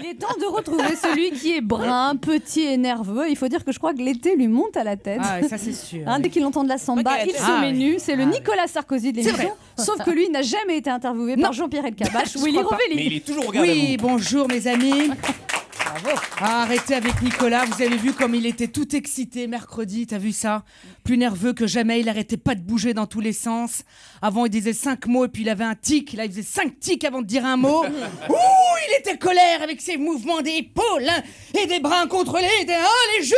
Il est temps de retrouver celui qui est brun, petit et nerveux. Il faut dire que je crois que l'été lui monte à la tête. Ah, ça c'est sûr. Dès qu'il entend de la samba, il se met nu. C'est le Nicolas Sarkozy de l'émission. Sauf que lui n'a jamais été interviewé par Jean-Pierre Elkabbach ou Elie Rovelli. Mais il est toujours au garde à vous. Oui, bonjour mes amis. Arrêtez avec Nicolas, vous avez vu comme il était tout excité mercredi, t'as vu ça? Plus nerveux que jamais, il arrêtait pas de bouger dans tous les sens. Avant il disait 5 mots et puis il avait un tic, là il faisait 5 tics avant de dire un mot. Ouh, il était colère avec ses mouvements d'épaules et des bras contrôlés. Les juges,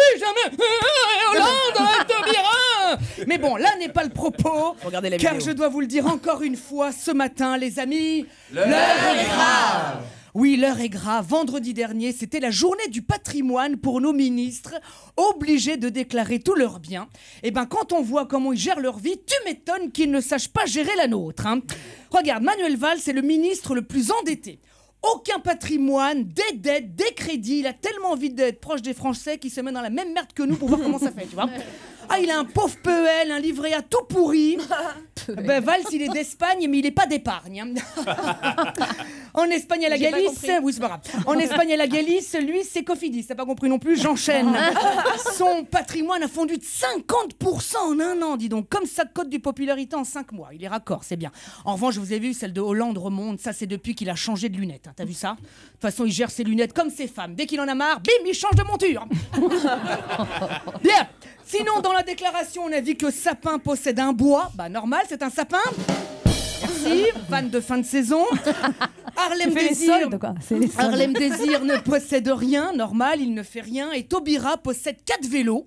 Hollande, Taubira. Mais bon, là n'est pas le propos, Regardez la car vidéo. je dois vous le dire encore une fois ce matin, les amis, l'heure est grave. Oui, l'heure est grave. Vendredi dernier, c'était la journée du patrimoine pour nos ministres, obligés de déclarer tous leurs biens. Et ben, quand on voit comment ils gèrent leur vie, tu m'étonnes qu'ils ne sachent pas gérer la nôtre. Hein. Regarde, Manuel Valls est le ministre le plus endetté. Aucun patrimoine, des dettes, des crédits. Il a tellement envie d'être proche des Français qu'il se met dans la même merde que nous pour voir comment ça fait, tu vois. Ah, il a un pauvre PEL, un livret A tout pourri. Ben, Valls, il est d'Espagne, mais il n'est pas d'épargne. Hein. En Espagne, à la Galice... Oui, c'est pas grave. En Espagne, à la Galice, lui, c'est Cofidis. T'as pas compris non plus, j'enchaîne. Son patrimoine a fondu de 50% en un an, dis donc. Comme sa cote de popularité en 5 mois. Il est raccord, c'est bien. En revanche, je vous ai vu, celle de Hollande remonte. Ça, c'est depuis qu'il a changé de lunettes. Hein. T'as vu ça? De toute façon, il gère ses lunettes comme ses femmes. Dès qu'il en a marre, bim, il change de monture. Bien. Sinon, dans la déclaration, on a vu que Sapin possède un bois. Bah, normal, c'est un sapin. Merci. Vanne de fin de saison. Harlem Désir. Harlem Désir ne possède rien. Normal, il ne fait rien. Et Taubira possède 4 vélos.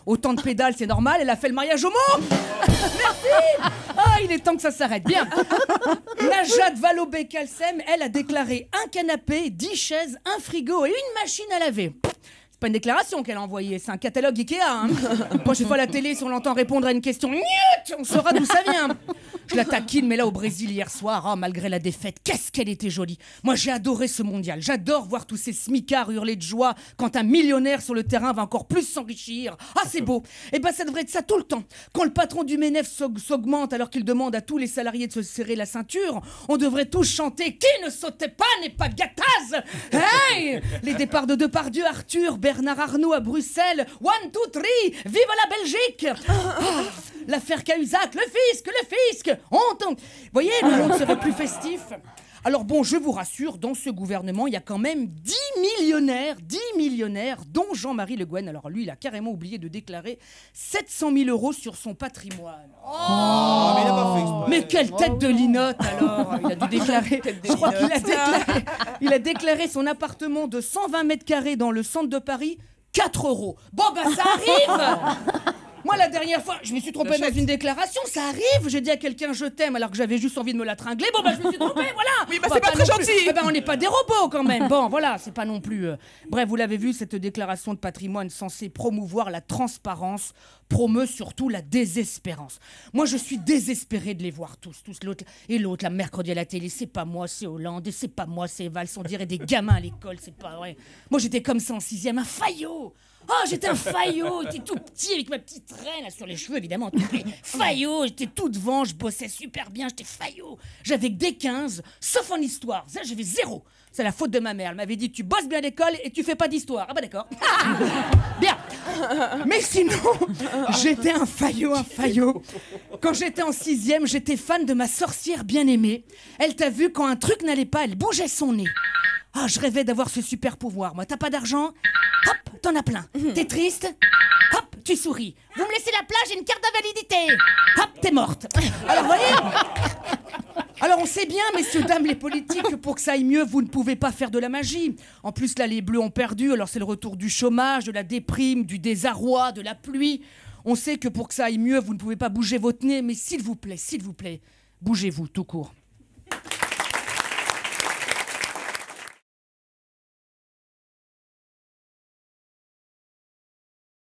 Autant de pédales, c'est normal. Elle a fait le mariage homo. Merci. Ah, il est temps que ça s'arrête. Bien. Najat Vallaud-Belkacem, elle a déclaré un canapé, 10 chaises, un frigo et une machine à laver. C'est pas une déclaration qu'elle a envoyée, c'est un catalogue Ikea. Hein. Prochaine fois à la télé, si on l'entend répondre à une question, on saura d'où ça vient. Je la taquine, mais là au Brésil hier soir, malgré la défaite, qu'est-ce qu'elle était jolie. Moi j'ai adoré ce mondial, j'adore voir tous ces smicards hurler de joie quand un millionnaire sur le terrain va encore plus s'enrichir. Ah c'est beau. Et ben ça devrait être ça tout le temps. Quand le patron du MENEF s'augmente alors qu'il demande à tous les salariés de se serrer la ceinture, on devrait tous chanter « Qui ne sautait pas n'est pas gâtaz !» Hey. Les départs de Depardieu, Arthur, Bernard Arnault à Bruxelles, 1, 2, 3, vive la Belgique. L'affaire Cahuzac, le fisc, honte. Vous voyez, le monde serait plus festif. Alors bon, je vous rassure, dans ce gouvernement, il y a quand même 10 millionnaires, dont Jean-Marie Le Guen. Alors lui, il a carrément oublié de déclarer 700 000 € sur son patrimoine. Oh, mais il a pas fait exprès. Mais quelle tête de linotte alors. Il a dû déclarer, je crois qu'il a déclaré, il a déclaré son appartement de 120 mètres carrés dans le centre de Paris, 4 €. Bon bah ça arrive. Moi, la dernière fois, je me suis trompée dans une déclaration, ça arrive. J'ai dit à quelqu'un je t'aime alors que j'avais juste envie de me la tringler. Bon, bah, je me suis trompée, voilà. Oui, bah, c'est pas très gentil. Eh ben, on n'est pas des robots quand même. Bon, voilà, c'est pas non plus. Bref, vous l'avez vu, cette déclaration de patrimoine censée promouvoir la transparence promeut surtout la désespérance. Moi, je suis désespéré de les voir tous. L'autre, la mercredi à la télé, c'est pas moi, c'est Hollande, et c'est pas moi, c'est Valls. On dirait des gamins à l'école, c'est pas vrai. Moi, j'étais comme ça en 6e, un faillot. Oh, j'étais un faillot, j'étais tout petit avec ma petite traîne là, sur les cheveux, évidemment. Faillot, j'étais tout devant, je bossais super bien, j'étais faillot. J'avais que des 15, sauf en histoire. Ça, j'avais 0. C'est la faute de ma mère. Elle m'avait dit, tu bosses bien à l'école et tu fais pas d'histoire. Ah bah d'accord. Bien. Mais sinon, j'étais un faillot. Quand j'étais en 6e, j'étais fan de ma sorcière bien-aimée. Elle t'a vu, quand un truc n'allait pas, elle bougeait son nez. Ah, je rêvais d'avoir ce super pouvoir. Moi, t'as pas d'argent? Hop, t'en as plein. T'es triste? Hop, tu souris. Vous me laissez la place, j'ai une carte d'invalidité. Hop, t'es morte. Alors, voyez? Alors, on sait bien, messieurs, dames, les politiques, que pour que ça aille mieux, vous ne pouvez pas faire de la magie. En plus, là, les Bleus ont perdu. Alors, c'est le retour du chômage, de la déprime, du désarroi, de la pluie. On sait que pour que ça aille mieux, vous ne pouvez pas bouger votre nez. Mais s'il vous plaît, bougez-vous tout court.